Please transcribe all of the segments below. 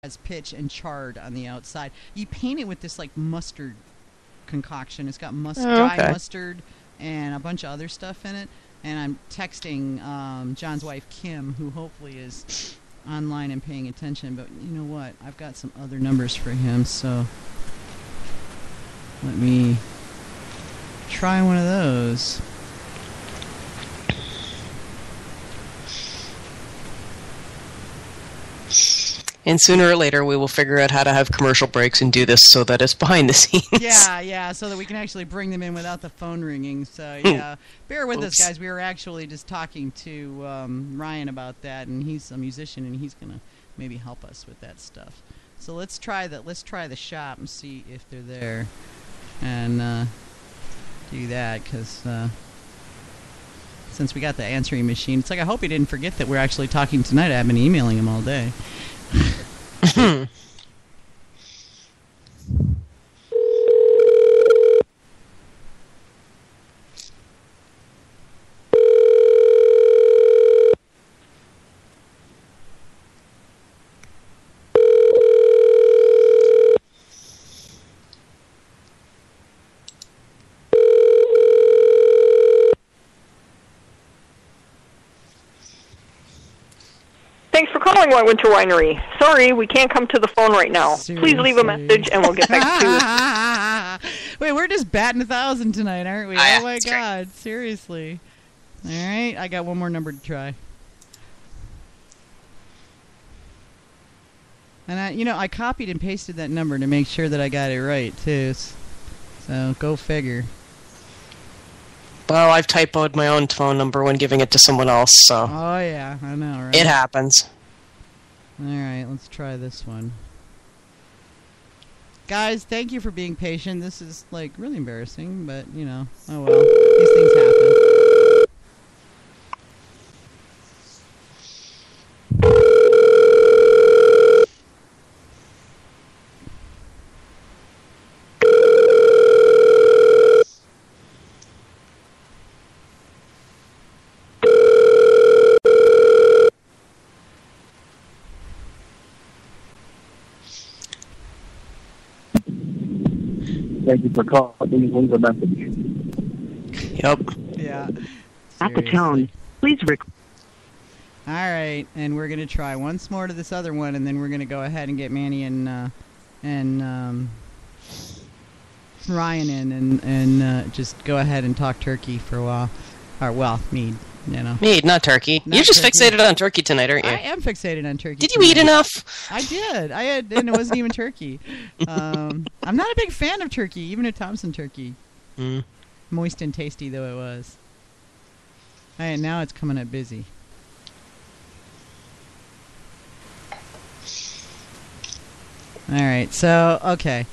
has pitch and chard on the outside. You paint it with this like mustard concoction. It's got dry mustard and a bunch of other stuff in it. And I'm texting John's wife Kim, who hopefully is online and paying attention. But you know what? I've got some other numbers for him, so let me try one of those. And sooner or later, we will figure out how to have commercial breaks and do this so that it's behind the scenes. Yeah, so that we can actually bring them in without the phone ringing. So, yeah, bear with us, guys. We were actually just talking to Ryan about that, and he's a musician, and he's going to maybe help us with that stuff. So let's try that. Let's try the shop and see if they're there, and do that, because since we got the answering machine, it's like I hope he didn't forget that we're actually talking tonight. I've been emailing him all day. Thanks for calling Winter Winery. Sorry, we can't come to the phone right now. Seriously. Please leave a message and we'll get back to you. Wait, we're just batting 1,000 tonight, aren't we? Yeah, Oh my God, right. Seriously. All right, I got one more number to try. And I copied and pasted that number to make sure that I got it right too. So go figure. Well, I've typoed my own phone number when giving it to someone else, so... Oh, yeah, I know, right? It happens. All right, let's try this one. Guys, thank you for being patient. This is, like, really embarrassing, but, oh well. These things happen. Thank you for calling. Please leave a message. Yep. Yeah. At the tone, please record. All right, and we're going to try once more to this other one, and then we're going to go ahead and get Manny and Ryan in and just go ahead and talk turkey for a while. Or, well, mead, Mead, not turkey. You're just fixated on turkey tonight, aren't you? I am fixated on turkey. Did you eat enough? I did. And it wasn't even turkey. I'm not a big fan of turkey, even a Thompson turkey. Moist and tasty though it was. All right, now it's coming up busy. All right, so, okay.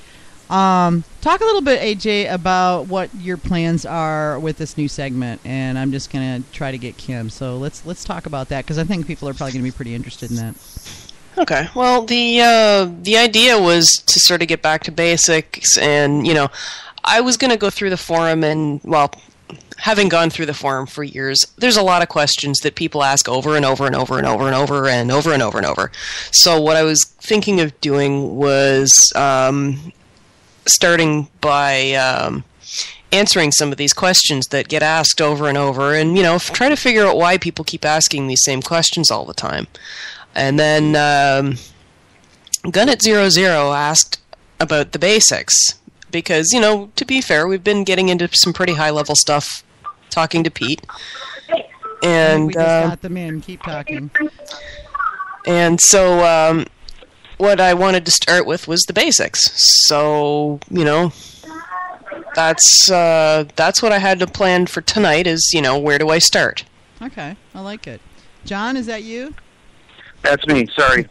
Talk a little bit, AJ, about what your plans are with this new segment, and I'm just going to try to get Kim. So let's talk about that, because I think people are probably going to be pretty interested in that. Okay. Well, the idea was to sort of get back to basics, and, I was going to go through the forum, and, well, having gone through the forum for years, there's a lot of questions that people ask over and over and over and over and over and over and over and over. So what I was thinking of doing was starting by answering some of these questions that get asked over and over, and try to figure out why people keep asking these same questions all the time. And then Gunnet00 asked about the basics, because to be fair, we've been getting into some pretty high level stuff talking to Pete, and we just got them in. Keep talking. And so what I wanted to start with was the basics. So, that's what I had to plan for tonight is, where do I start? Okay, I like it. John, is that you? That's me. Sorry.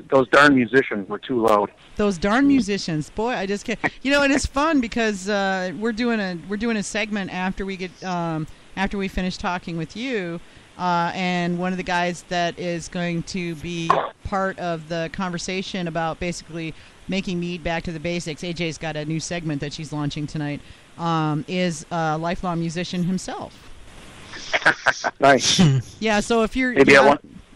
Those darn musicians were too loud. Those darn musicians, boy! I just can't. And it's fun because we're doing a segment after we get after we finish talking with you, and one of the guys that is going to be part of the conversation about basically making mead back to the basics. AJ's got a new segment that she's launching tonight. Is a lifelong musician himself. Nice. Yeah. So if you're maybe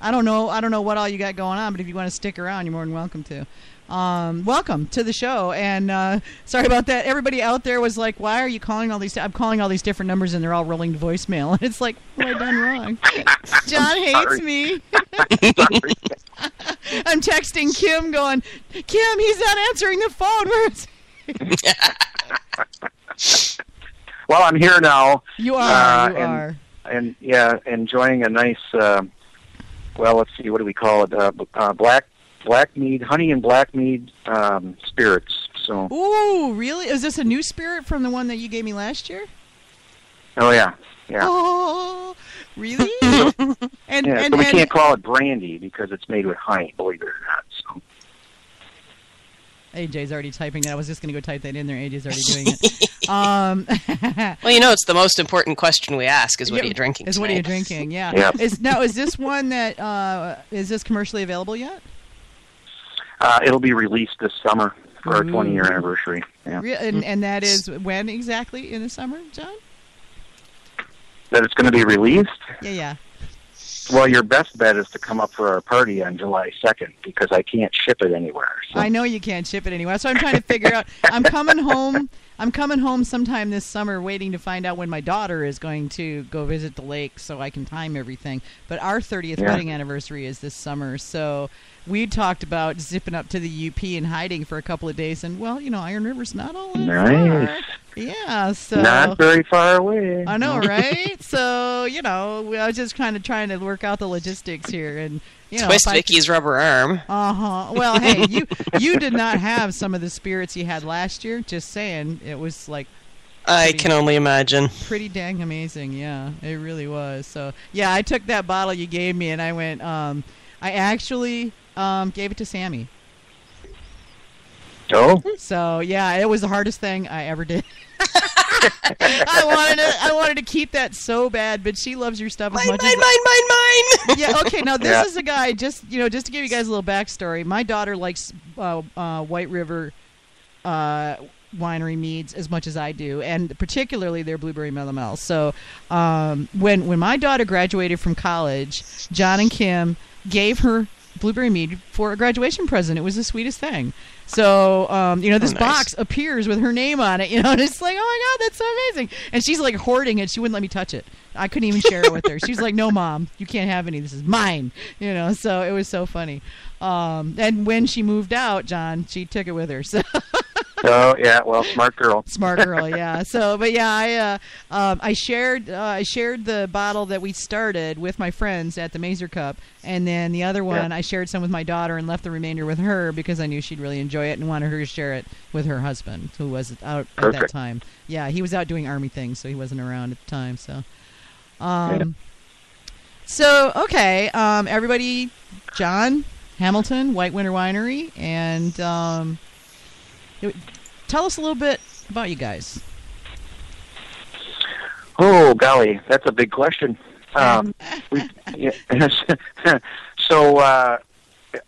I don't know what all you got going on, but if you want to stick around, you're more than welcome to. Welcome to the show, and sorry about that. Everybody out there was like, "Why are you calling all these?" I'm calling all these different numbers, and they're all rolling to voicemail. And it's like, what have I done wrong? John hates me. I'm texting Kim, going, "Kim, he's not answering the phone. Where is he?" Well, I'm here now. You are. And yeah, enjoying a nice. Well, let's see. What do we call it? Black mead, honey and black mead spirits. So. Ooh, really? Is this a new spirit from the one that you gave me last year? Oh yeah. Oh, really? So we can't call it brandy because it's made with honey, believe it or not. So. AJ's already typing that. I was just going to go type that in there. AJ's already doing it. Well, it's the most important question we ask is, what are you drinking tonight? What are you drinking, yeah. Yep. Is this one that, is this commercially available yet? It'll be released this summer for our 20-year anniversary. Yeah. And that is when exactly in the summer, John? That it's going to be released? Yeah. Well, your best bet is to come up for our party on July 2nd because I can't ship it anywhere. So. I know you can't ship it anywhere. So I'm trying to figure out. I'm coming home sometime this summer waiting to find out when my daughter is going to go visit the lake so I can time everything. But our 30th wedding anniversary is this summer. So we talked about zipping up to the UP and hiding for a couple of days. And, well, Iron River's not all that far. Yeah, so... Not very far away. I know, right? So, I was just kind of trying to work out the logistics here. And, twist Vicky's rubber arm. Uh-huh. Well, hey, you did not have some of the spirits you had last year. Just saying. It was, like... I can only imagine. Pretty dang amazing, yeah. It really was. So, yeah, I took that bottle you gave me, and I went... I actually gave it to Sammy. Oh? So, yeah, it was the hardest thing I ever did. I wanted to keep that so bad, but she loves your stuff as much as mine. Yeah, okay, now this is a guy, just to give you guys a little backstory. My daughter likes White River Winery meads as much as I do, and particularly their blueberry melomel. So when my daughter graduated from college, Jon and Kim gave her blueberry mead for a graduation present. It was the sweetest thing. So, this box appears with her name on it, and it's like, oh my God, that's so amazing. And she's like hoarding it. She wouldn't let me touch it. I couldn't even share it with her. She's like, no, Mom, you can't have any. This is mine. So it was so funny. And when she moved out, John, she took it with her. So. Oh yeah, well, smart girl. Smart girl, yeah. So, but yeah, I shared the bottle that we started with my friends at the Mazer Cup, and then the other one I shared some with my daughter and left the remainder with her because I knew she'd really enjoy it and wanted her to share it with her husband, who was out at that time. Yeah, he was out doing Army things, so he wasn't around at the time. So, okay, everybody, Jon Hamilton, White Winter Winery, and tell us a little bit about you guys. Oh, golly, that's a big question. So,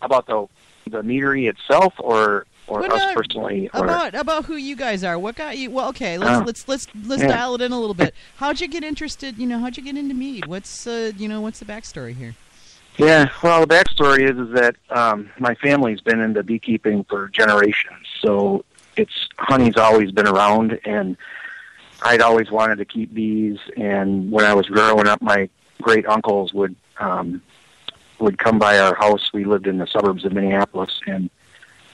about the meadery itself, or us personally, about who you guys are. What got you? Well, okay, let's dial it in a little bit. How'd you get interested? How'd you get into mead? What's the backstory here? Yeah, well, the backstory is that my family's been into beekeeping for generations, so honey's always been around, and I'd always wanted to keep bees. And when I was growing up, my great uncles would come by our house. We lived in the suburbs of Minneapolis, and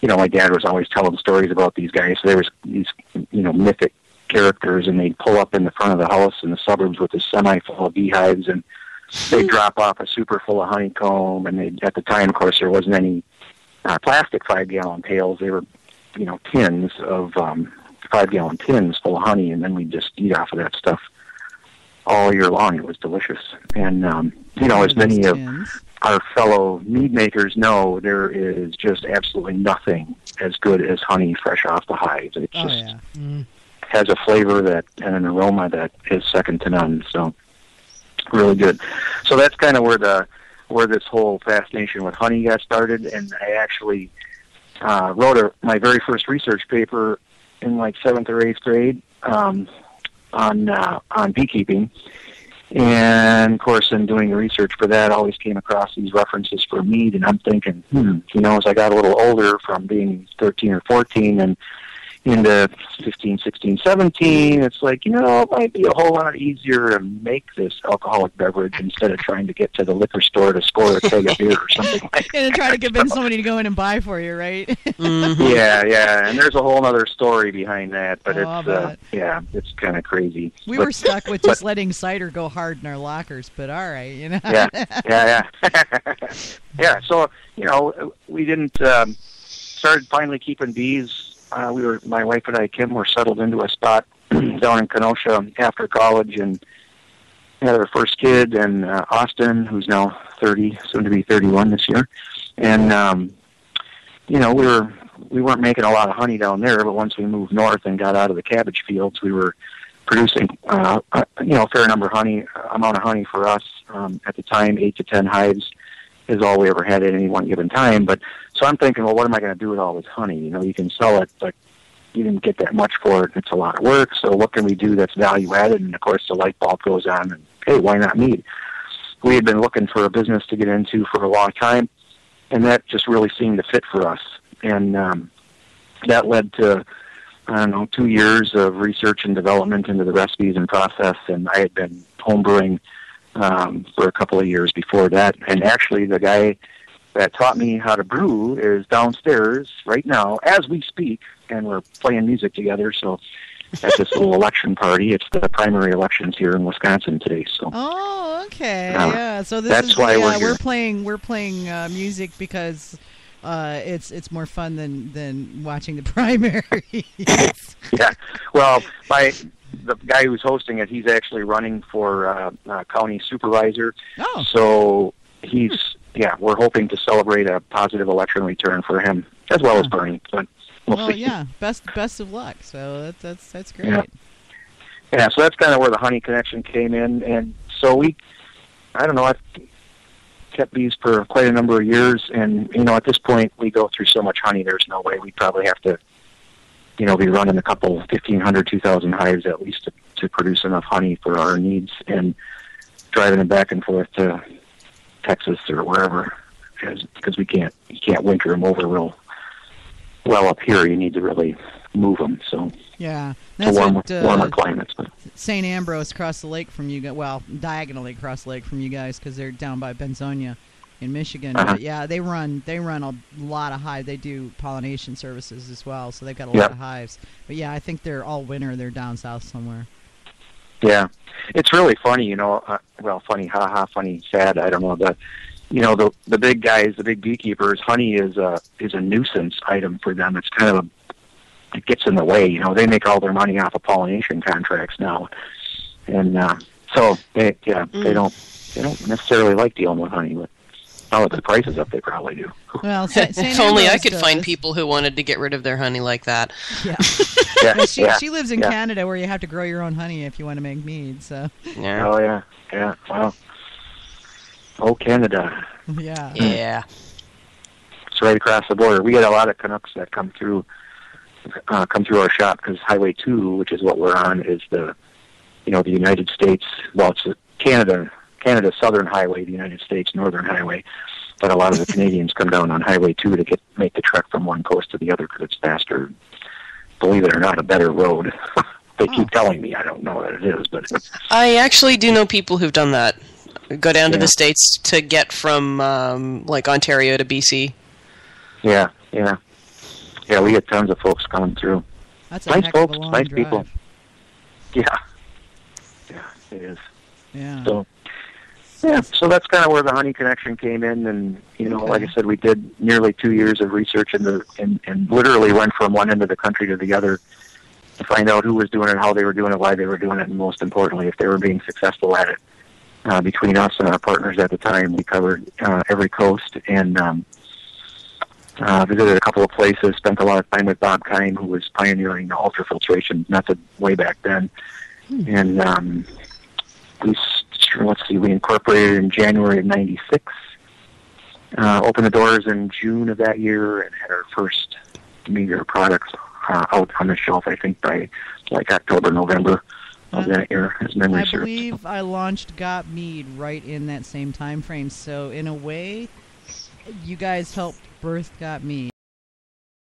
my dad was always telling stories about these guys. So there was these mythic characters, and they'd pull up in the front of the house in the suburbs with a semi full of beehives, and they'd drop off a super full of honeycomb. And at the time, of course, there wasn't any plastic 5-gallon pails. They were tins of 5-gallon tins full of honey, and then we'd just eat off of that stuff all year long. It was delicious. And, as many of our fellow mead makers know, there is just absolutely nothing as good as honey fresh off the hives. It just has a flavor and an aroma that is second to none. So, really good. So that's kind of where this whole fascination with honey got started, and I actually wrote my very first research paper in like 7th or 8th grade on beekeeping, And, of course, in doing the research for that, I always came across these references for mead, and I'm thinking, as I got a little older from being 13 or 14 and into 15, 16, 17, it's like, it might be a whole lot easier to make this alcoholic beverage instead of trying to get to the liquor store to score a keg of beer or something like that. And try to convince somebody to go in and buy for you, right? Mm-hmm. Yeah, and there's a whole other story behind that, but it's kind of crazy. We were stuck with just letting cider go hard in our lockers, but all right, Yeah. Yeah, so, we didn't, started finally keeping bees. My wife and I, Kim, were settled into a spot down in Kenosha after college, and had our first kid, and Austin, who's now 30, soon to be 31 this year. And, we weren't making a lot of honey down there, but once we moved north and got out of the cabbage fields, we were producing, a fair amount of honey for us. At the time, 8 to 10 hives is all we ever had at any one given time. But so I'm thinking, well, what am I going to do with all this honey? You can sell it, but you didn't get that much for it. It's a lot of work. So what can we do that's value added? And of course, the light bulb goes on. And hey, why not mead? We had been looking for a business to get into for a long time, and that just really seemed to fit for us. And that led to 2 years of research and development into the recipes and process. And I had been homebrewing for a couple of years before that. And actually, the guy that taught me how to brew is downstairs right now as we speak, and we're playing music together. So at this little election party, it's the primary elections here in Wisconsin today. So. Oh, okay. Yeah. So that's why we're playing music because it's more fun than watching the primaries. Yeah. Well, the guy who's hosting it, he's actually running for county supervisor. Oh. So we're hoping to celebrate a positive election return for him, as well as Bernie. But we'll see. Yeah, best of luck. So that's great. Yeah, so that's kind of where the honey connection came in. And so I've kept bees for quite a number of years. And, at this point, we go through so much honey, there's no way we'd probably have to be running a couple 1,500, 2,000 hives at least to produce enough honey for our needs, and driving them back and forth to Texas or wherever, because you can't winter them over real well up here. You need to really move them. So yeah, that's warmer climates. But St. Ambrose across the lake from you guys. Well, diagonally across the lake from you guys, because they're down by Benzonia in Michigan. But yeah, they run a lot of hives. They do pollination services as well, so they've got a lot of hives. But yeah, I think they're all winter. They're down south somewhere. Yeah, it's really funny, funny, funny, sad. I don't know. The big guys, the big beekeepers, honey is a nuisance item for them. It's kind of it gets in the way. They make all their money off of pollination contracts now, and so they don't necessarily like dealing with honey. But now that the price is up, they probably do. Well, if only I could find people who wanted to get rid of their honey like that. Yeah. She lives in Canada, where you have to grow your own honey if you want to make mead. So. Yeah. Oh yeah. Wow. Oh, Canada. Yeah. Yeah. It's right across the border. We get a lot of Canucks that come through our shop, because Highway 2, which is what we're on, is the United States. Well, it's Canada's southern highway, the United States northern highway. But a lot of the Canadians come down on Highway 2 to make the trek from one coast to the other, because it's faster. Believe it or not, a better road. They keep telling me. I don't know that it is, but I actually do know people who've done that. Go down to the States to get from Ontario to BC. Yeah. We get tons of folks coming through. That's nice heck of a folks, long nice drive. people. Yeah, it is. Yeah. So that's kind of where the honey connection came in, and like I said, we did nearly 2 years of research and literally went from one end of the country to the other to find out who was doing it, how they were doing it, why they were doing it, and most importantly, if they were being successful at it. Between us and our partners at the time, we covered every coast and visited a couple of places, spent a lot of time with Bob Kine, who was pioneering the ultrafiltration method way back then. And we incorporated in January of '96, opened the doors in June of that year, and had our first meager products out on the shelf, I think, by October, November of that era, as memory I serves. believe I launched GotMead right in that same time frame. So in a way, you guys helped birth GotMead.